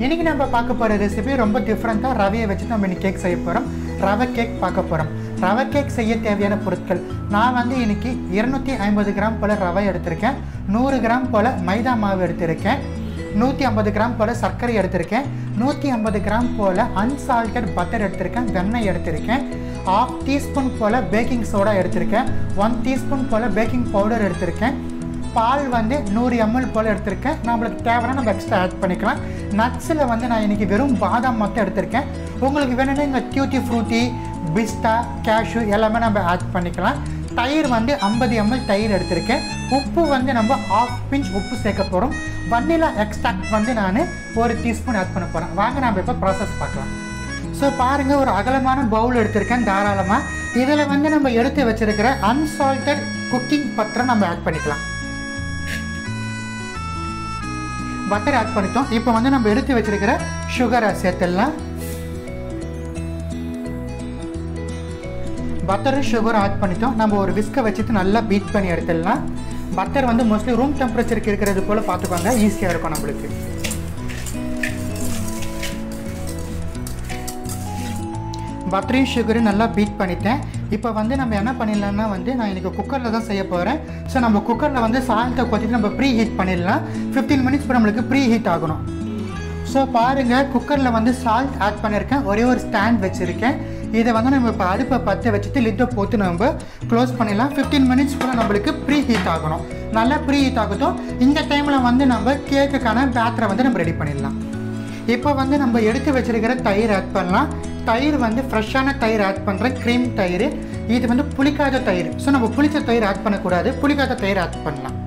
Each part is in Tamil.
இன்றைக்கி நம்ம பார்க்க போகிற ரெசிபி ரொம்ப டிஃப்ரெண்ட்டாக ரவையை வச்சு நம்ம இன்றைக்கி கேக் செய்ய போகிறோம். ரவை கேக் பார்க்க போகிறோம். ரவை கேக் செய்ய தேவையான பொருட்கள் நான் வந்து இன்றைக்கி 250 கிராம் போல் ரவை எடுத்திருக்கேன், 100 கிராம் போல் மைதா மாவு எடுத்திருக்கேன், 150 கிராம் போல் சர்க்கரை எடுத்திருக்கேன், 150 கிராம் போல் அன்சால்டட் பட்டர் எடுத்திருக்கேன், வெண்ணெய் எடுத்திருக்கேன், 1/2 டீஸ்பூன் போல் பேக்கிங் சோடா எடுத்திருக்கேன், 1 டீஸ்பூன் போல் பேக்கிங் பவுடர் எடுத்திருக்கேன், பால் வந்து 100 ml போல் எடுத்திருக்கேன். நம்மளுக்கு தேவைன்னா நம்ம எக்ஸ்ட்ரா ஆட் பண்ணிக்கலாம். நட்ஸில் வந்து நான் இன்றைக்கி வெறும் பாதாம் மட்டும் எடுத்திருக்கேன். உங்களுக்கு வேணும்னா இங்கே டியூட்டி ஃப்ரூட்டி, பிஸ்தா, கேஷ்யூ எல்லாமே நம்ம ஆட் பண்ணிக்கலாம். தயிர் வந்து 50 ml தயிர் எடுத்திருக்கேன். உப்பு வந்து நம்ம 1/2 பிஞ்ச் உப்பு சேர்க்க போகிறோம். வனிலா எக்ஸ்ட்ராக்ட் வந்து நான் 1 டீஸ்பூன் ஆட் பண்ண போகிறேன். வாங்க நம்ம இப்போ ப்ராசஸ் பார்க்கலாம். ஸோ பாருங்கள், ஒரு அகலமான பவுல் எடுத்திருக்கேன் தாராளமாக. இதில் வந்து நம்ம எடுத்து வச்சுருக்கிற அன்சால்டட் குக்கிங் பட்டரை நம்ம ஆட் பண்ணிக்கலாம். பட்டர் ஆட் பண்ணிட்டோம். இப்போ வந்து நம்ம எடுத்து வச்சிருக்கிற சுகரை சேர்த்துடலாம். பட்டரும் சுகரும் ஆட் பண்ணிட்டோம். நம்ம ஒரு விஸ்கை வச்சுட்டு நல்லா பீட் பண்ணி எடுத்துடலாம். பட்டர் வந்து மோஸ்ட்லி ரூம் டெம்பரேச்சருக்கு இருக்கிறது போல் பார்த்துக்கோங்க, ஈஸியாக இருக்கும் நம்மளுக்கு. பட்டரையும் சுகரும் நல்லா பீட் பண்ணிட்டேன். இப்போ வந்து நம்ம என்ன பண்ணிடலாம்னா வந்து நான் இன்றைக்கி குக்கரில் தான் செய்ய போகிறேன். ஸோ நம்ம குக்கரில் வந்து சால்ட்டை கொத்திட்டு நம்ம ப்ரீ ஹீட் பண்ணிடலாம். 15 மினிட்ஸ் நம்மளுக்கு ப்ரீ ஹீட் ஆகணும். ஸோ பாருங்கள், குக்கரில் வந்து சால்ட் ஆட் பண்ணியிருக்கேன். ஒரே ஒரு ஸ்டாண்ட் வச்சுருக்கேன். இதை வந்து நம்ம இப்போ அடுப்பை பற்ற வச்சுட்டு லிட்டை போட்டு நம்ம க்ளோஸ் பண்ணிடலாம். 15 மினிட்ஸ் கூட நம்மளுக்கு ப்ரீ ஹீட் ஆகணும். நல்லா ப்ரீ ஹீட் ஆகட்டும். இந்த டைமில் வந்து நம்ம கேக்குக்கான பேட்டரை வந்து நம்ம ரெடி பண்ணிடலாம். இப்போ வந்து நம்ம எடுத்து வச்சுருக்கிற தயிர் ஆட் பண்ணலாம். தயிர் வந்து ஃப்ரெஷ்ஷான தயிர் ஆட் பண்ணுறேன், க்ரீம் தயிர். இது வந்து புளிக்காத தயிர். ஸோ நம்ம புளிச்ச தயிர் ஆட் பண்ணக்கூடாது, புளிக்காத தயிர் ஆட் பண்ணலாம்.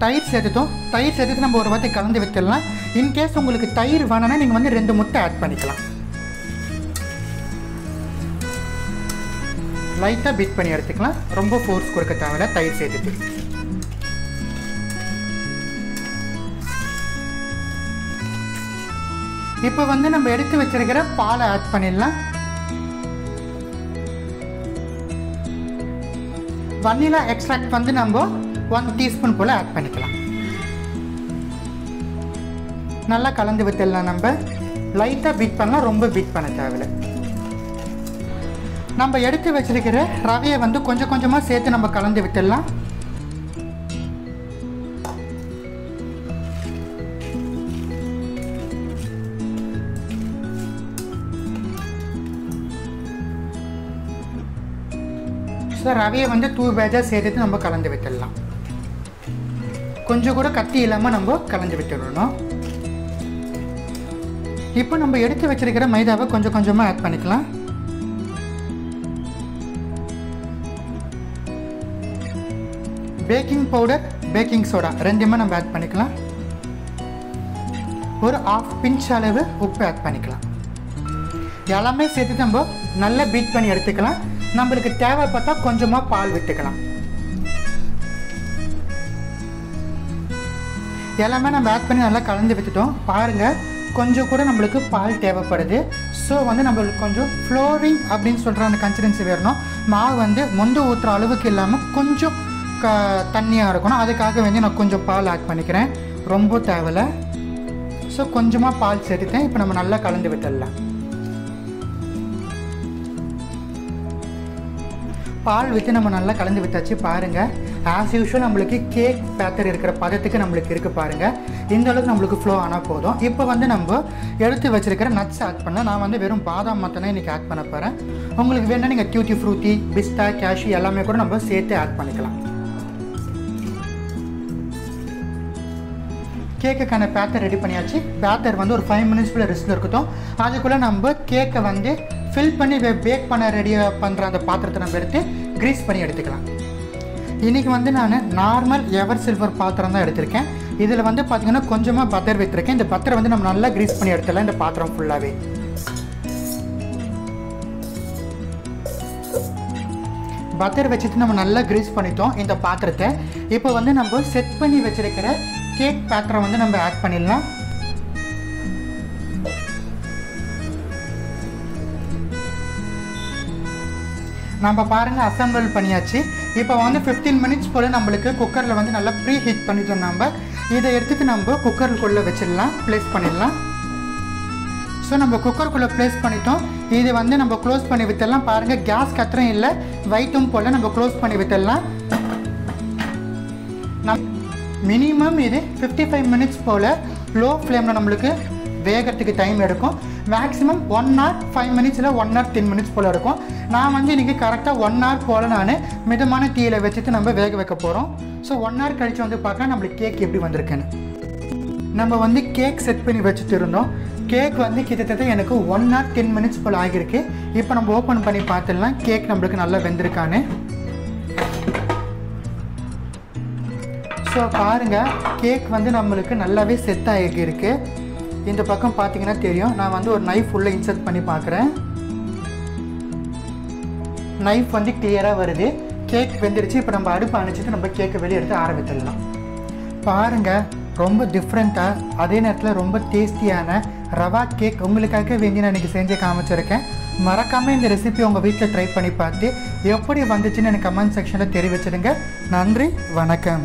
தயிர் சேர்த்துட்டோம். தயிர் சேர்த்துட்டு நம்ம ஒரு வாட்டி கலந்து விட்டுடலாம். இன்கேஸ் உங்களுக்கு தயிர் வேணும்னா நீங்கள் வந்து 2 முட்டை ஆட் பண்ணிக்கலாம். லைட்டாக பீட் பண்ணி எடுத்துக்கலாம். ரொம்ப ஃபோர்ஸ் கொடுக்க தேவையில்ல. தயிர் சேர்த்துட்டு இப்போ வந்து நம்ம எடுத்து வச்சிருக்கிற பாலை ஆட் பண்ணிடலாம். வனிலா எக்ஸ்ட்ராக்ட் வந்து நம்ம 1 டீஸ்பூன் போல் ஆட் பண்ணிக்கலாம். நல்லா கலந்து விட்டுடலாம். நம்ம லைட்டாக பீட் பண்ணலாம், ரொம்ப பீட் பண்ண தேவையில்லை. நம்ம எடுத்து வச்சிருக்கிற ரவையை வந்து கொஞ்சம் கொஞ்சமாக சேர்த்து நம்ம கலந்து விட்டுடலாம். ரவையை வந்து 2 பேட்சாக சேர்த்துட்டு நம்ம கலந்து விட்டுடலாம். கொஞ்சம் கூட கட்டி இல்லாமல் நம்ம கலந்து விட்டுடணும். இப்போ நம்ம எடுத்து வச்சிருக்கிற மைதாவை கொஞ்சம் கொஞ்சமாக ஆட் பண்ணிக்கலாம். பேக்கிங் பவுடர், பேக்கிங் சோடா ரெண்டுமே நம்ம ஆட் பண்ணிக்கலாம். ஒரு 1/2 பிஞ்ச் அளவு உப்பு ஆட் பண்ணிக்கலாம். எல்லாமே சேர்த்துட்டு நம்ம நல்லா பீட் பண்ணி எடுத்துக்கலாம். நம்மளுக்கு தேவைப்பட்டா கொஞ்சமாக பால் விட்டுக்கலாம். எல்லாமே நம்ம ஆட் பண்ணி நல்லா கலந்து விட்டுட்டோம். பாருங்கள், கொஞ்சம் கூட நம்மளுக்கு பால் தேவைப்படுது. ஸோ வந்து நம்மளுக்கு கொஞ்சம் ஃப்ளோரிங் அப்படின்னு சொல்கிற அந்த கன்சிஸ்டன்சி வேணும். மாவு வந்து மொண்டு ஊற்றுற அளவுக்கு இல்லாமல் கொஞ்சம் தண்ணியாக இருக்கணும். அதுக்காக வந்து நான் கொஞ்சம் பால் ஆட் பண்ணிக்கிறேன். ரொம்ப தேவையில்லை. ஸோ கொஞ்சமாக பால் சேர்த்துட்டேன். இப்போ நம்ம நல்லா கலந்து விட்டுடலாம். பால் விட்டு நம்ம நல்லா கலந்து விட்டாச்சு. பாருங்கள், ஆஸ் யூஷுவல் நம்மளுக்கு கேக் பேட்டர் இருக்கிற பதத்துக்கு நம்மளுக்கு இருக்குது. பாருங்கள், இந்த அளவுக்கு நம்மளுக்கு ஃப்ளோ ஆனால் போதும். இப்போ வந்து நம்ம எடுத்து வச்சுருக்கிற நட்ஸ் ஆட் பண்ணலாம். நான் வந்து வெறும் பாதாம் மட்டும் தான் இன்றைக்கி ஆட் பண்ண போகிறேன். உங்களுக்கு வேணும்னா நீங்கள் டியூட்டி ஃப்ரூட்டி, பிஸ்தா, கேஷ்யூ எல்லாமே கூட நம்ம சேர்த்து ஆட் பண்ணிக்கலாம். கேக்குக்கான பேட்டர் ரெடி பண்ணியாச்சு. பேட்டர் வந்து ஒரு 5 மினிட்ஸ்க்குள்ளே ரெஸ்ட்டில் இருக்கட்டும். அதுக்குள்ளே நம்ம கேக்கை வந்து ஃபில் பண்ணி பேக் பண்ண ரெடியாக பண்ணுற அந்த பாத்திரத்தை நம்ம எடுத்து க்ரீஸ் பண்ணி எடுத்துக்கலாம். இன்றைக்கி வந்து நான் நார்மல் எவர் சில்வர் பாத்திரம் தான் எடுத்திருக்கேன். இதில் வந்து பார்த்திங்கன்னா கொஞ்சமாக பட்டர் விட்டுருக்கேன். இந்த பட்டரை வந்து நம்ம நல்லா க்ரீஸ் பண்ணி எடுத்துடலாம். இந்த பாத்திரம் ஃபுல்லாகவே பட்டர் வச்சுட்டு நம்ம நல்லா க்ரீஸ் பண்ணிட்டோம் இந்த பாத்திரத்தை. இப்போ வந்து நம்ம செட் பண்ணி வச்சுருக்கிற கேக் பேட்டரை வந்து நம்ம ஆட் பண்ணிடலாம். நம்ம பாருங்கள் அசம்பிள் பண்ணியாச்சு. இப்போ வந்து 15 மினிட்ஸ் போல் நம்மளுக்கு குக்கரில் வந்து நல்லா ப்ரீ ஹீட் பண்ணிட்டோம். நம்ம இதை எடுத்துட்டு நம்ம குக்கருக்குள்ளே வச்சிடலாம், ப்ளேஸ் பண்ணிடலாம். ஸோ நம்ம குக்கருக்குள்ளே ப்ளேஸ் பண்ணிட்டோம். இது வந்து நம்ம க்ளோஸ் பண்ணி விட்டுடலாம். பாருங்கள், கேஸ் கத்திரம் இல்லை, வைட்டும் போல் நம்ம க்ளோஸ் பண்ணி விட்டுடலாம். மினிமம் இது 55 மினிட்ஸ் போல் லோ ஃப்ளேமில் நம்மளுக்கு வேகிறதுக்கு டைம் எடுக்கும். மேக்ஸிமம் 1 hour 5 minutes இல்லை 1 hour 10 minutes போல் இருக்கும். நான் வந்து இன்றைக்கி கரெக்டாக 1 hour போல் நான் மிதமான தீயில் வச்சுட்டு நம்ம வேக வைக்க போகிறோம். ஸோ 1 hour கழித்து வந்து பார்க்கலாம் நம்மளுக்கு கேக் எப்படி வந்திருக்குன்னு. நம்ம வந்து கேக் செட் பண்ணி வச்சுட்டு இருந்தோம். கேக் வந்து கிட்டத்தட்ட எனக்கு 1 hour 10 minutes போல் ஆகியிருக்கு. இப்போ நம்ம ஓப்பன் பண்ணி பார்த்துடலாம் கேக் நம்மளுக்கு நல்லா வெந்திருக்கான்னு. ஸோ பாருங்கள், கேக் வந்து நம்மளுக்கு நல்லாவே செட் ஆகியிருக்கு. இந்த பக்கம் பார்த்தீங்கன்னா தெரியும். நான் வந்து ஒரு நைஃப் உள்ளே இன்சர்ட் பண்ணி பார்க்குறேன். நைஃப் வந்து கிளியராக வருது. கேக் வெந்துருச்சு. இப்போ நம்ம அடுப்பு அணைச்சிட்டு நம்ம கேக்கை வெளியே எடுத்து ஆரம்பிச்சிடலாம். பாருங்கள், ரொம்ப டிஃப்ரெண்ட்டாக அதே நேரத்தில் ரொம்ப டேஸ்டியான ரவா கேக் உங்களுக்காக வேண்டி நான் இன்றைக்கி செஞ்சு காமிச்சிருக்கேன். மறக்காமல் இந்த ரெசிபி உங்கள் வீட்டில் ட்ரை பண்ணி பார்த்து எப்படி வந்துச்சுன்னு எனக்கு கமெண்ட் செக்ஷனில் தெரிவிச்சிடுங்க. நன்றி, வணக்கம்.